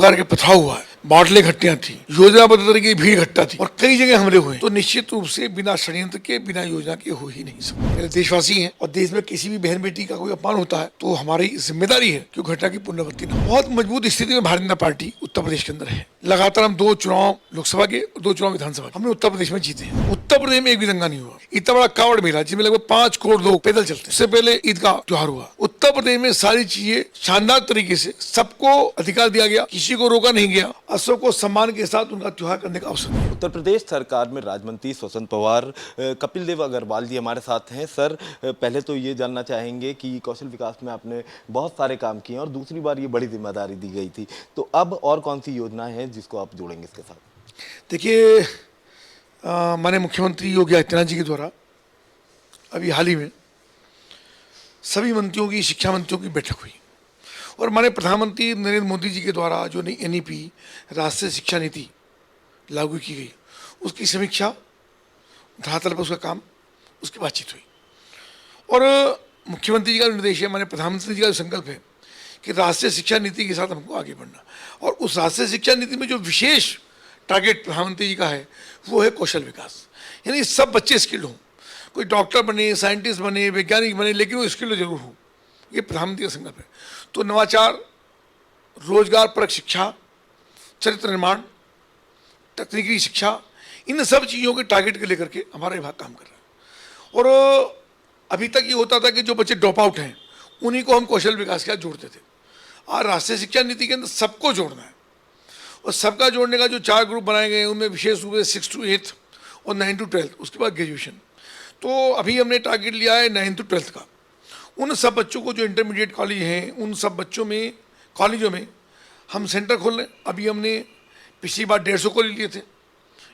प्रकार के पथराव हुआ है, बाटले घटनाएं थी, योजनाबद्ध तरीके की भीड़ इकट्ठा थी और कई जगह हमले हुए, तो निश्चित रूप से बिना षड्यंत्र के, बिना योजना के हो ही नहीं सकता। मेरे देशवासी हैं और देश में किसी भी बहन बेटी का कोई अपमान होता है तो हमारी जिम्मेदारी है कि घटना की पुनरावृत्ति न हो। बहुत मजबूत स्थिति में भारतीय जनता पार्टी उत्तर प्रदेश के अंदर है। लगातार हम 2 चुनाव लोकसभा के, 2 चुनाव विधानसभा, हमने उत्तर प्रदेश में जीते हैं। उत्तर प्रदेश में एक भी दंगा नहीं हुआ। इतना बड़ा कावड़ मेला जिसमें लगभग 5 करोड़ लोग पैदल चलते हैं। उससे पहले ईद का त्योहार हुआ। उत्तर प्रदेश में सारी चीजें शानदार तरीके से, सबको अधिकार दिया गया, किसी को रोका नहीं गया, सबको सम्मान के साथ उनका त्योहार करने का अवसर दिया। उत्तर प्रदेश सरकार में राज्य मंत्री स्वतंत्र पवार कपिल देव अग्रवाल जी हमारे साथ हैं। सर, पहले तो ये जानना चाहेंगे कि कौशल विकास में आपने बहुत सारे काम किए और दूसरी बार ये बड़ी जिम्मेदारी दी गई थी, तो अब और कौन सी योजना है जिसको आप जोड़ेंगे इसके साथ? देखिए, माननीय मुख्यमंत्री योगी आदित्यनाथ जी के द्वारा अभी हाल ही में सभी मंत्रियों की, शिक्षा मंत्रियों की बैठक हुई और माननीय प्रधानमंत्री नरेंद्र मोदी जी के द्वारा जो नई NEP राष्ट्रीय शिक्षा नीति लागू की गई, उसकी समीक्षा, धरातल पर उसका काम, उसकी बातचीत हुई। और मुख्यमंत्री जी का निर्देश है, माननीय प्रधानमंत्री जी का संकल्प है कि राष्ट्रीय शिक्षा नीति के साथ हमको आगे बढ़ना, और उस राष्ट्रीय शिक्षा नीति में जो विशेष टारगेट प्रधानमंत्री जी का है वो है कौशल विकास। यानी सब बच्चे स्किल्ड हों, कोई डॉक्टर बने, साइंटिस्ट बने, वैज्ञानिक बने, लेकिन वो स्किल्ड जरूर हो। ये प्रधानमंत्री का संकल्प है। तो नवाचार, रोजगार परक शिक्षा, चरित्र निर्माण, तकनीकी शिक्षा, इन सब चीज़ों के टारगेट को लेकर के हमारा विभाग काम कर रहा है। और अभी तक ये होता था कि जो बच्चे ड्रॉप आउट हैं उन्हीं को हम कौशल विकास के साथ जोड़ते थे। आज राष्ट्रीय शिक्षा नीति के अंदर सबको जोड़ना है, और सबका जोड़ने का जो 4 ग्रुप बनाए गए हैं उनमें विशेष रूप से 6 to 8 और 9 to 12, उसके बाद ग्रेजुएशन। तो अभी हमने टारगेट लिया है 9 to 12 का। उन सब बच्चों को जो इंटरमीडिएट कॉलेज हैं, उन सब बच्चों में, कॉलेजों में हम सेंटर खोल रहे हैं। अभी हमने पिछली बार 150 कॉलेज लिए थे,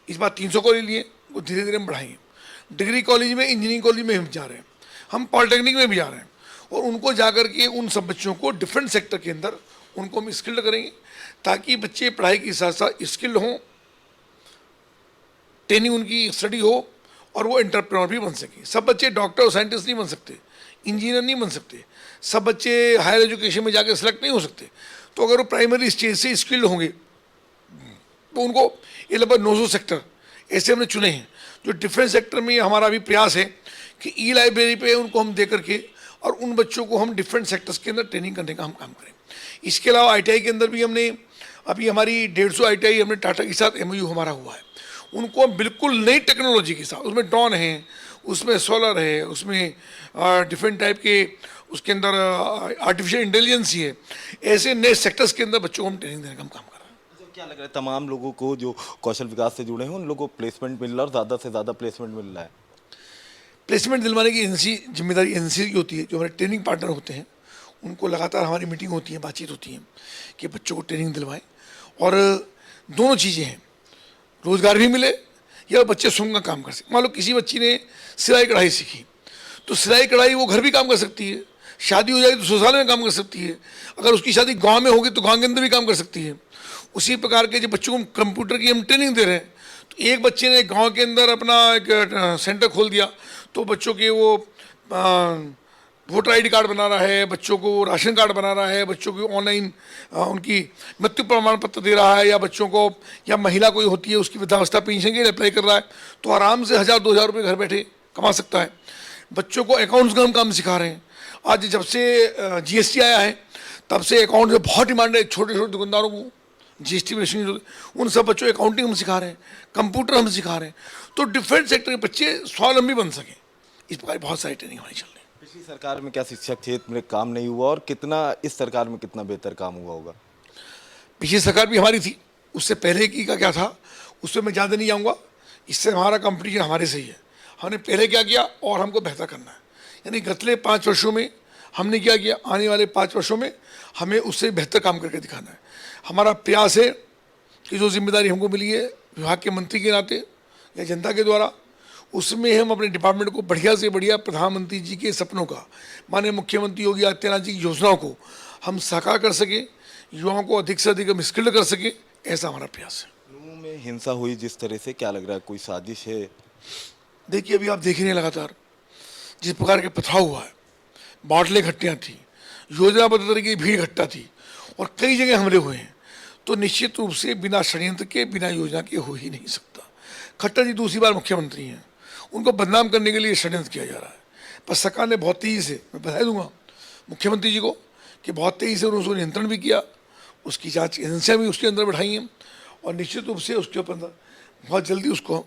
इस बार 300 कॉलेज लिए, वो धीरे धीरे हम बढ़ाएंगे। डिग्री कॉलेज में, इंजीनियरिंग कॉलेज में हम जा रहे हैं, हम पॉलिटेक्निक में भी जा रहे हैं, और उनको जाकर के उन सब बच्चों को डिफरेंट सेक्टर के अंदर उनको हम स्किल्ड करेंगे, ताकि बच्चे पढ़ाई के साथ साथ स्किल्ड हों, ट्रेनिंग उनकी स्टडी हो, और वो एंटरप्रेन्योर भी बन सकें। सब बच्चे डॉक्टर और साइंटिस्ट नहीं बन सकते, इंजीनियर नहीं बन सकते, सब बच्चे हायर एजुकेशन में जाकर सेलेक्ट नहीं हो सकते। तो अगर वो प्राइमरी स्टेज से स्किल्ड होंगे तो उनको, ये लगभग 900 सेक्टर ऐसे हमने चुने हैं जो डिफरेंट सेक्टर में। हमारा अभी प्रयास है कि E-लाइब्रेरी पे उनको हम दे करके और उन बच्चों को हम डिफरेंट सेक्टर्स के अंदर ट्रेनिंग करने का हम काम करें। इसके अलावा ITI के अंदर भी हमने, अभी हमारी 150 ITI हमने टाटा के साथ MOU हमारा हुआ है, उनको हम बिल्कुल नई टेक्नोलॉजी के साथ, उसमें ड्रोन है, उसमें सोलर है, उसमें डिफरेंट टाइप के, उसके अंदर आर्टिफिशियल इंटेलिजेंस है, ऐसे नए सेक्टर्स के अंदर बच्चों को हम ट्रेनिंग देने का हम काम कर रहे हैं। तो क्या लग रहा है, तमाम लोगों को जो कौशल विकास से जुड़े हैं उन लोगों को प्लेसमेंट मिल रहा है और ज़्यादा से ज़्यादा प्लेसमेंट मिल रहा है? प्लेसमेंट दिलवाने की एजेंसी, जिम्मेदारी एजेंसी की होती है। जो हमारे ट्रेनिंग पार्टनर होते हैं उनको लगातार हमारी मीटिंग होती है, बातचीत होती है कि बच्चों को ट्रेनिंग दिलवाएं। और दोनों चीज़ें हैं, रोज़गार भी मिले या बच्चे स्वयं का काम कर सकें। मान लो किसी बच्ची ने सिलाई कढ़ाई सीखी, तो सिलाई कढ़ाई वो घर भी काम कर सकती है, शादी हो जाएगी तो ससुराल में काम कर सकती है, अगर उसकी शादी गांव में होगी तो गांव के अंदर भी काम कर सकती है। उसी प्रकार के जो बच्चों को कंप्यूटर की हम ट्रेनिंग दे रहे हैं, तो एक बच्चे ने गांव के अंदर अपना एक सेंटर खोल दिया, तो बच्चों के वो वोटर ID कार्ड बना रहा है, बच्चों को राशन कार्ड बना रहा है, बच्चों को ऑनलाइन उनकी मृत्यु प्रमाण पत्र दे रहा है, या बच्चों को, या महिला कोई होती है उसकी वृद्धावस्था पेंशन के लिए अप्लाई कर रहा है, तो आराम से 1000-2000 रुपये घर बैठे कमा सकता है। बच्चों को अकाउंट्स का हम काम सिखा रहे हैं। आज जब से GST आया है तब से अकाउंट में बहुत डिमांड है। छोटे छोटे दुकानदारों को GST में, उन सब बच्चों को अकाउंटिंग हम सिखा रहे हैं, कंप्यूटर हम सिखा रहे हैं, तो डिफरेंट सेक्टर के बच्चे स्वावलंबी बन सकें। इस प्रकार बहुत सारी ट्रेनिंग हमारी चल रही है। पिछली सरकार में क्या शिक्षा क्षेत्र में काम नहीं हुआ, और कितना इस सरकार में कितना बेहतर काम हुआ होगा? पिछली सरकार भी हमारी थी, उससे पहले की का क्या था उसमें मैं ज़्यादा नहीं जाऊँगा। इससे हमारा कंपटीशन हमारे से ही है। हमने पहले क्या किया और हमको बेहतर करना है। यानी गतले 5 वर्षों में हमने क्या किया, आने वाले 5 वर्षों में हमें उससे बेहतर काम करके दिखाना है। हमारा प्रयास है कि जो जिम्मेदारी हमको मिली है विभाग के मंत्री के नाते या जनता के द्वारा, उसमें हम अपने डिपार्टमेंट को बढ़िया से बढ़िया प्रधानमंत्री जी के सपनों का, माननीय मुख्यमंत्री योगी आदित्यनाथ जी की योजनाओं को हम साकार कर सकें, युवाओं को अधिक से अधिक हम स्किल्ड कर सकें, ऐसा हमारा प्रयास है। लोगों में हिंसा हुई जिस तरह से, क्या लग रहा है कोई साजिश है? देखिए, अभी आप देख रहे हैं लगातार जिस प्रकार के पथराव हुआ है, बाटले घटनाएं थी, योजनाबद्ध तरीके की भीड़ इकट्ठा थी और कई जगह हमले हुए हैं, तो निश्चित रूप से बिना षड्यंत्र के, बिना योजना के हो ही नहीं सकता। खट्टर जी दूसरी बार मुख्यमंत्री हैं, उनको बदनाम करने के लिए षड्यंत्र किया जा रहा है। पर सरकार ने बहुत तेज़ी से, मैं बधाई दूंगा मुख्यमंत्री जी को कि बहुत तेज़ी से उन्होंने उसको नियंत्रण भी किया, उसकी जांच एजेंसियाँ भी उसके अंदर बैठाई हैं और निश्चित रूप से उसके ऊपर बहुत जल्दी उसको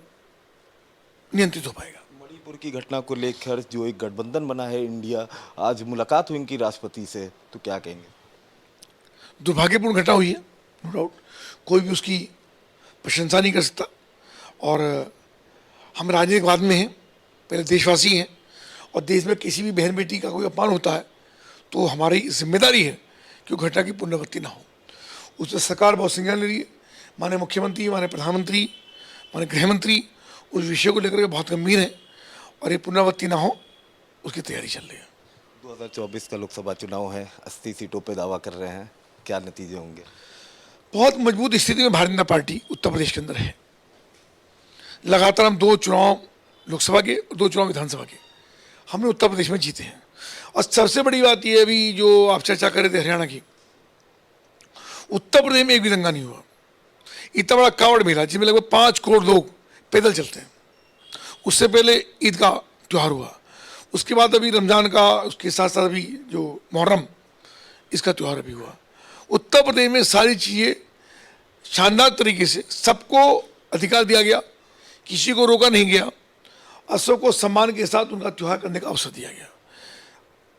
नियंत्रित हो पाएगा। मणिपुर की घटना को लेकर जो एक गठबंधन बना है इंडिया, आज मुलाकात हुई इनकी राष्ट्रपति से, तो क्या कहेंगे? दुर्भाग्यपूर्ण घटना हुई है, नो डाउट, कोई भी उसकी प्रशंसा नहीं कर सकता। और हम राजनीतिकवाद में हैं, पहले देशवासी हैं, और देश में किसी भी बहन बेटी का कोई अपमान होता है तो हमारी जिम्मेदारी है कि वो घटना की पुनरावृत्ति ना हो। उसमें सरकार बहुत संज्ञान ले रही है, माननीय मुख्यमंत्री, माननीय प्रधानमंत्री, माननीय गृहमंत्री उस विषय को लेकर के बहुत गंभीर हैं और ये पुनरावृत्ति ना हो उसकी तैयारी चल रही है। 2024 का लोकसभा चुनाव है, 80 सीटों पे दावा कर रहे हैं, क्या नतीजे होंगे? बहुत मजबूत स्थिति में भारतीय जनता पार्टी उत्तर प्रदेश के अंदर है। लगातार हम 2 चुनाव लोकसभा के और 2 चुनाव विधानसभा के हमने उत्तर प्रदेश में जीते हैं। और सबसे बड़ी बात यह अभी जो आप चर्चा कर रहे थे हरियाणा की, उत्तर प्रदेश में एक भी दंगा नहीं हुआ। इतना बड़ा कावड़ मेला जिसमें लगभग 5 करोड़ लोग पैदल चलते हैं, उससे पहले ईद का त्यौहार हुआ, उसके बाद अभी रमज़ान का, उसके साथ साथ अभी जो मुहर्रम इसका त्यौहार अभी हुआ। उत्तर प्रदेश में सारी चीज़ें शानदार तरीके से, सबको अधिकार दिया गया, किसी को रोका नहीं गया और सबको सम्मान के साथ उनका त्यौहार करने का अवसर दिया गया।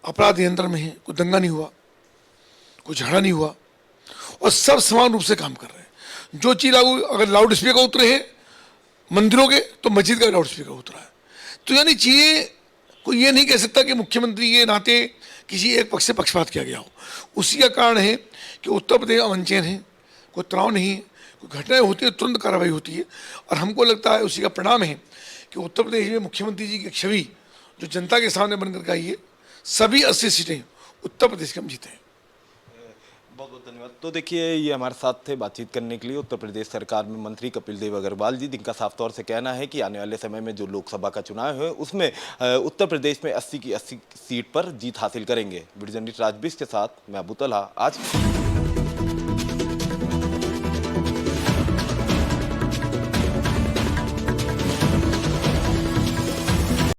अपराध नियंत्रण में है, कोई दंगा नहीं हुआ, कोई झगड़ा नहीं हुआ और सब समान रूप से काम कर रहे हैं। जो चीज़ लागू, अगर लाउड स्पीकर उतरे हैं मंदिरों के तो मस्जिद का लाउड स्पीकर उतरा है। तो यानी चीज़ें कोई ये नहीं कह सकता कि मुख्यमंत्री के नाते किसी एक पक्ष से पक्षपात किया गया हो। उसी का कारण है कि उत्तर प्रदेश अमन चैन है, कोई तनाव नहीं है, कोई घटनाएं होती है तुरंत कार्रवाई होती है और हमको लगता है उसी का परिणाम है कि उत्तर प्रदेश में मुख्यमंत्री जी की छवि जो जनता के सामने बनकर के आई है, सभी 80 सीटें उत्तर प्रदेश के हम जीते हैं। बहुत बहुत धन्यवाद। तो देखिए, ये हमारे साथ थे बातचीत करने के लिए उत्तर प्रदेश सरकार में मंत्री कपिल देव अग्रवाल जी, जिनका साफ तौर से कहना है कि आने वाले समय में जो लोकसभा का चुनाव है उसमें उत्तर प्रदेश में 80 की 80 सीट पर जीत हासिल करेंगे। वीडियो जर्नलिस्ट राजबीर के साथ मैं अबू तलहा, आज।